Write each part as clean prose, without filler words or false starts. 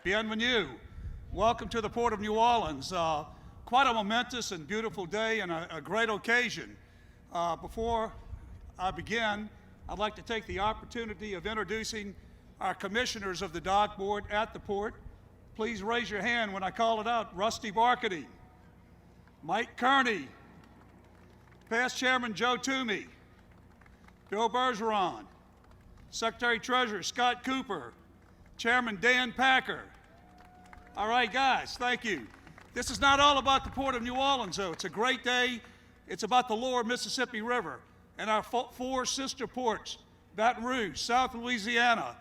Bienvenue. Welcome to the Port of New Orleans. Quite a momentous and beautiful day and a great occasion. Before I begin, I'd like to take the opportunity of introducing our commissioners of the dock board at the port. Please raise your hand when I call it out. Rusty Barkady, Mike Kearney, past Chairman Joe Toomey, Bill Bergeron, Secretary Treasurer Scott Cooper, Chairman Dan Packer. All right, guys, thank you. This is not all about the Port of New Orleans, though. It's a great day. It's about the lower Mississippi River and our four sister ports, Baton Rouge, South Louisiana,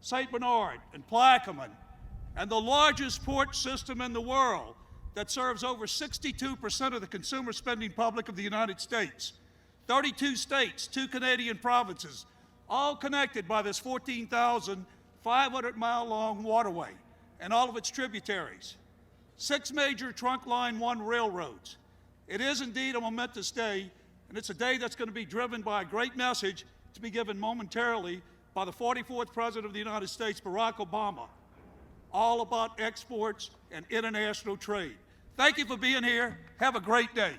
St. Bernard, and Plaquemine, and the largest port system in the world that serves over 62% of the consumer spending public of the United States. 32 states, 2 Canadian provinces, all connected by this 14,500-mile-long waterway and all of its tributaries. 6 major Trunk Line 1 railroads. It is indeed a momentous day, and it's a day that's going to be driven by a great message to be given momentarily by the 44th President of the United States, Barack Obama, all about exports and international trade. Thank you for being here. Have a great day.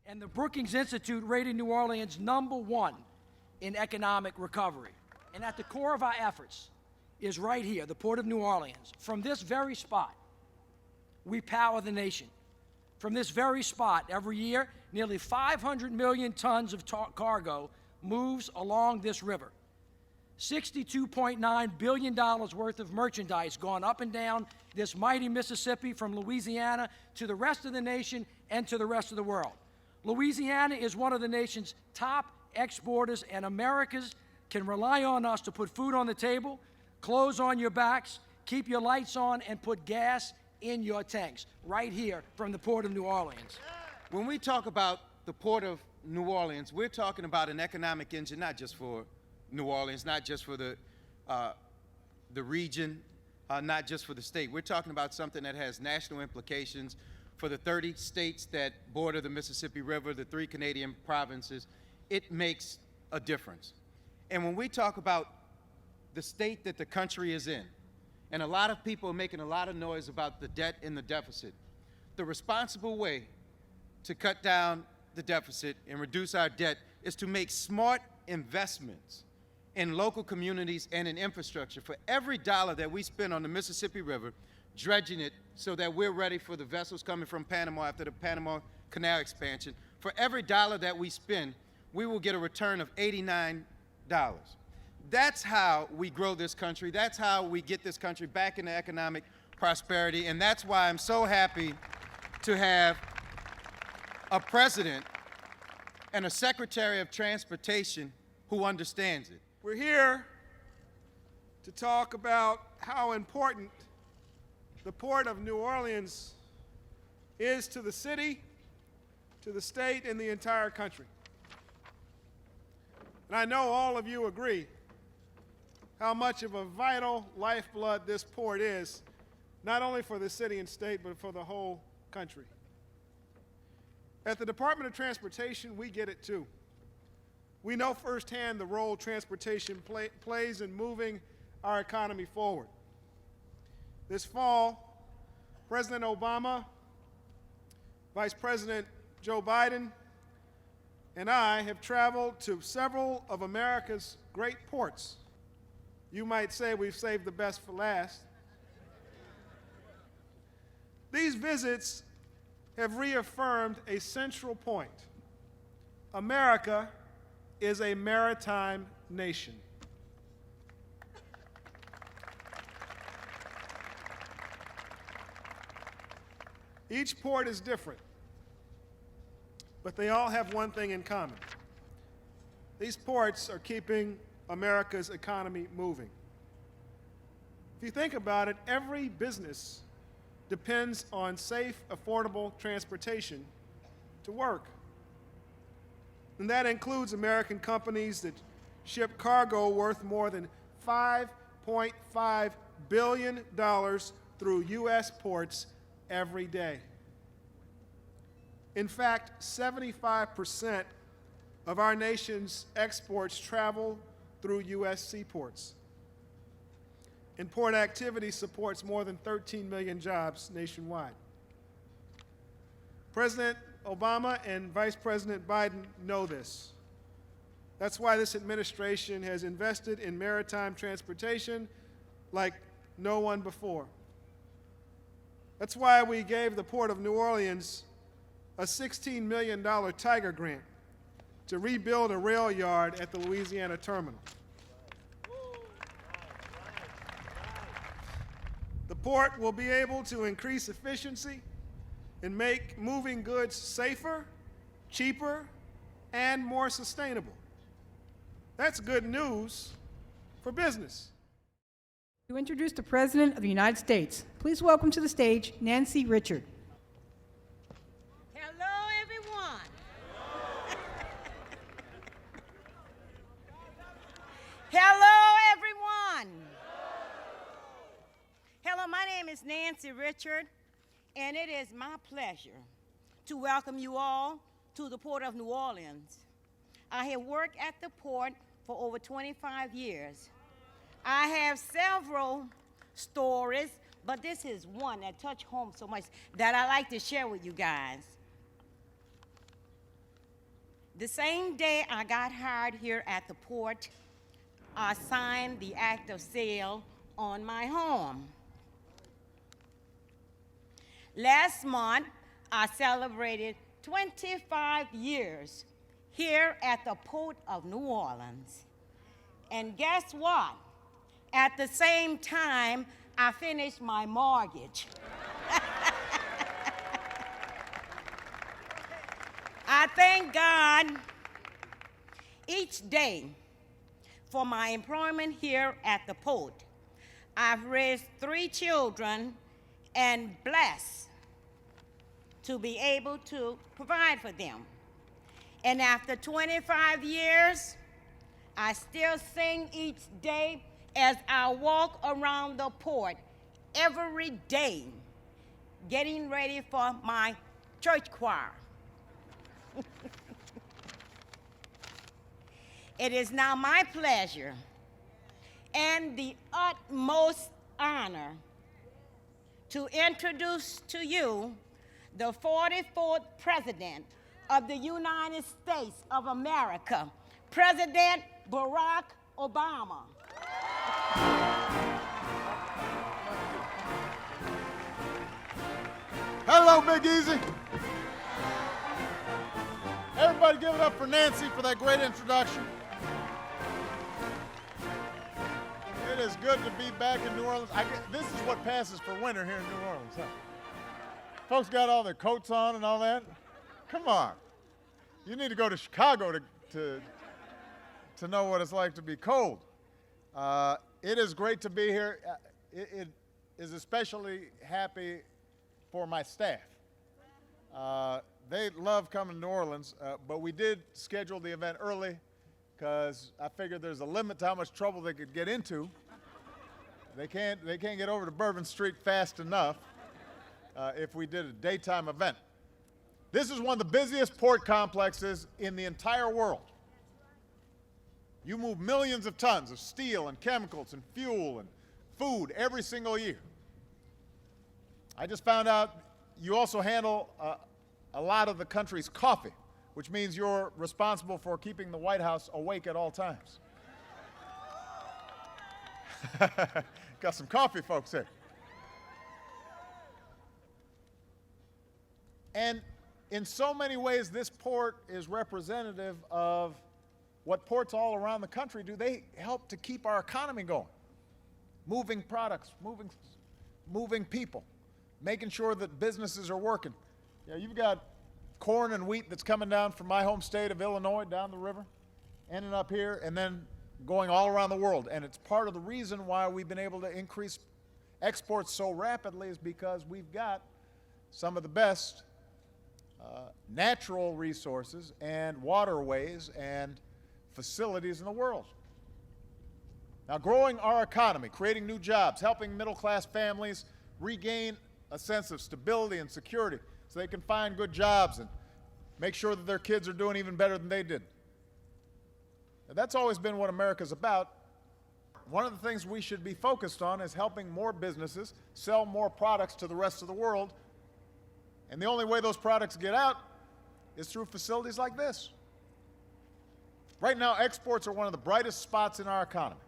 And the Brookings Institute rated New Orleans #1 in economic recovery. And at the core of our efforts is right here, the Port of New Orleans. From this very spot, we power the nation. From this very spot, every year, nearly 500 million tons of cargo moves along this river. $62.9 billion worth of merchandise gone up and down this mighty Mississippi from Louisiana to the rest of the nation and to the rest of the world. Louisiana is one of the nation's top exporters, and Americans can rely on us to put food on the table, clothes on your backs, keep your lights on, and put gas in your tanks, right here from the Port of New Orleans. When we talk about the Port of New Orleans, we're talking about an economic engine, not just for New Orleans, not just for the region, not just for the state. We're talking about something that has national implications for the 30 states that border the Mississippi River, the 3 Canadian provinces. It makes a difference. And when we talk about the state that the country is in, and a lot of people are making a lot of noise about the debt and the deficit, the responsible way to cut down the deficit and reduce our debt is to make smart investments in local communities and in infrastructure. For every dollar that we spend on the Mississippi River, dredging it so that we're ready for the vessels coming from Panama after the Panama Canal expansion, for every dollar that we spend, we will get a return of $89. That's how we grow this country. That's how we get this country back into economic prosperity. And that's why I'm so happy to have a president and a secretary of transportation who understands it. We're here to talk about how important the Port of New Orleans is to the city, to the state, and the entire country. And I know all of you agree how much of a vital lifeblood this port is, not only for the city and state, but for the whole country. At the Department of Transportation, we get it too. We know firsthand the role transportation plays in moving our economy forward. This fall, President Obama, Vice President Joe Biden, and I have traveled to several of America's great ports. You might say we've saved the best for last. These visits have reaffirmed a central point. America is a maritime nation. Each port is different, but they all have one thing in common. These ports are keeping America's economy moving. If you think about it, every business depends on safe, affordable transportation to work. And that includes American companies that ship cargo worth more than $5.5 billion through U.S. ports every day. In fact, 75% of our nation's exports travel through U.S. seaports. And port activity supports more than 13 million jobs nationwide. President Obama and Vice President Biden know this. That's why this administration has invested in maritime transportation like no one before. That's why we gave the Port of New Orleans a $16 million Tiger grant to rebuild a rail yard at the Louisiana terminal. The port will be able to increase efficiency and make moving goods safer, cheaper, and more sustainable. That's good news for business. To introduce the President of the United States, please welcome to the stage Nancy Richard. Hello, everyone. Hello, everyone. Hello, my name is Nancy Richard, and it is my pleasure to welcome you all to the Port of New Orleans. I have worked at the port for over 25 years. I have several stories, but this is one that touched home so much that I like to share with you guys. The same day I got hired here at the port, I signed the act of sale on my home. Last month, I celebrated 25 years here at the Port of New Orleans. And guess what? At the same time, I finished my mortgage. I thank God each day for my employment here at the port. I've raised 3 children and blessed to be able to provide for them. And after 25 years, I still sing each day as I walk around the port every day, getting ready for my church choir. It is now my pleasure and the utmost honor to introduce to you the 44th President of the United States of America, President Barack Obama. Hello, Big Easy. Everybody give it up for Nancy for that great introduction. It is good to be back in New Orleans. This is what passes for winter here in New Orleans, huh? Folks got all their coats on and all that. Come on. You need to go to Chicago to to know what it's like to be cold. It is great to be here. It is especially happy for my staff. They love coming to New Orleans, but we did schedule the event early because I figured there's a limit to how much trouble they could get into. They can't get over to Bourbon Street fast enough if we did a daytime event. This is one of the busiest port complexes in the entire world. You move millions of tons of steel and chemicals and fuel and food every single year. I just found out you also handle a lot of the country's coffee, which means you're responsible for keeping the White House awake at all times. Got some coffee folks here. And in so many ways, this port is representative of what ports all around the country do. They help to keep our economy going. Moving products, moving people, making sure that businesses are working. You know, you've got corn and wheat that's coming down from my home state of Illinois down the river, ending up here, and then going all around the world. And it's part of the reason why we've been able to increase exports so rapidly is because we've got some of the best natural resources and waterways and facilities in the world. Now, growing our economy, creating new jobs, helping middle-class families regain a sense of stability and security so they can find good jobs and make sure that their kids are doing even better than they did. Now, that's always been what America's about. One of the things we should be focused on is helping more businesses sell more products to the rest of the world. And the only way those products get out is through facilities like this. Right now, exports are one of the brightest spots in our economy,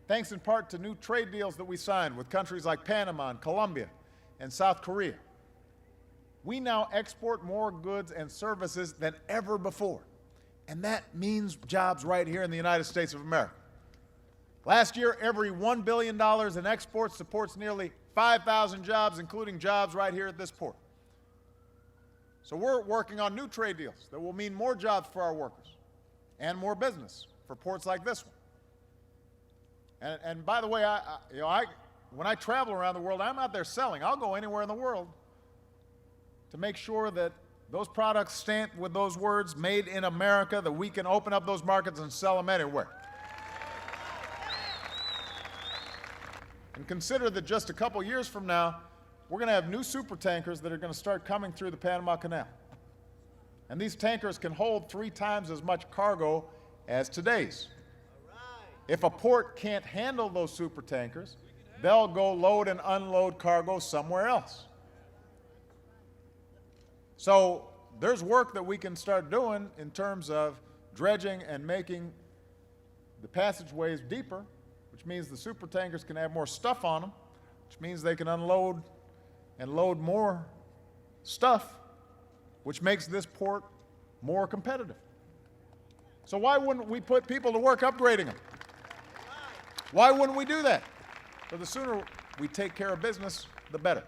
thanks in part to new trade deals that we signed with countries like Panama and Colombia and South Korea. We now export more goods and services than ever before, and that means jobs right here in the United States of America. Last year, every $1 billion in exports supports nearly 5,000 jobs, including jobs right here at this port. So we're working on new trade deals that will mean more jobs for our workers and more business for ports like this one. And by the way, when I travel around the world, I'm not there selling. I'll go anywhere in the world to make sure that those products stamped with those words, made in America, that we can open up those markets and sell them anywhere. And consider that just a couple years from now, we're going to have new super tankers that are going to start coming through the Panama Canal. And these tankers can hold 3 times as much cargo as today's. If a port can't handle those super tankers, they'll go load and unload cargo somewhere else. So there's work that we can start doing in terms of dredging and making the passageways deeper, which means the super tankers can have more stuff on them, which means they can unload and load more stuff, which makes this port more competitive. So why wouldn't we put people to work upgrading them? Why wouldn't we do that? So the sooner we take care of business, the better.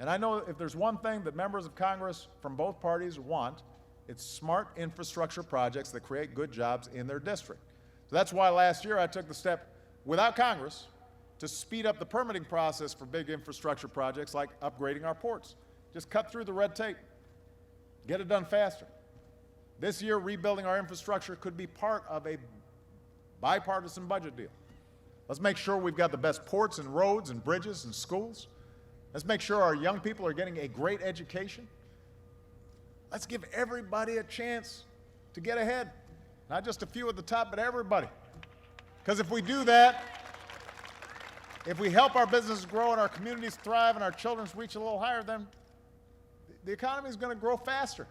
And I know if there's one thing that members of Congress from both parties want, it's smart infrastructure projects that create good jobs in their district. So that's why last year I took the step, without Congress, to speed up the permitting process for big infrastructure projects like upgrading our ports. Just cut through the red tape, get it done faster. This year, rebuilding our infrastructure could be part of a bipartisan budget deal. Let's make sure we've got the best ports and roads and bridges and schools. Let's make sure our young people are getting a great education. Let's give everybody a chance to get ahead. Not just a few at the top, but everybody. Because if we do that, if we help our businesses grow and our communities thrive and our children reach a little higher, then the economy is going to grow faster.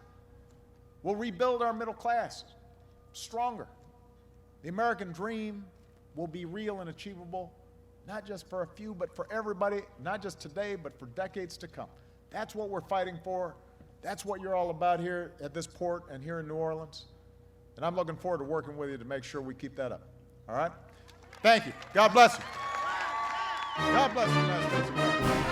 We'll rebuild our middle class stronger. The American dream will be real and achievable, not just for a few, but for everybody, not just today, but for decades to come. That's what we're fighting for. That's what you're all about here at this port and here in New Orleans. And I'm looking forward to working with you to make sure we keep that up. All right? Thank you. God bless you. God bless you, United States of America.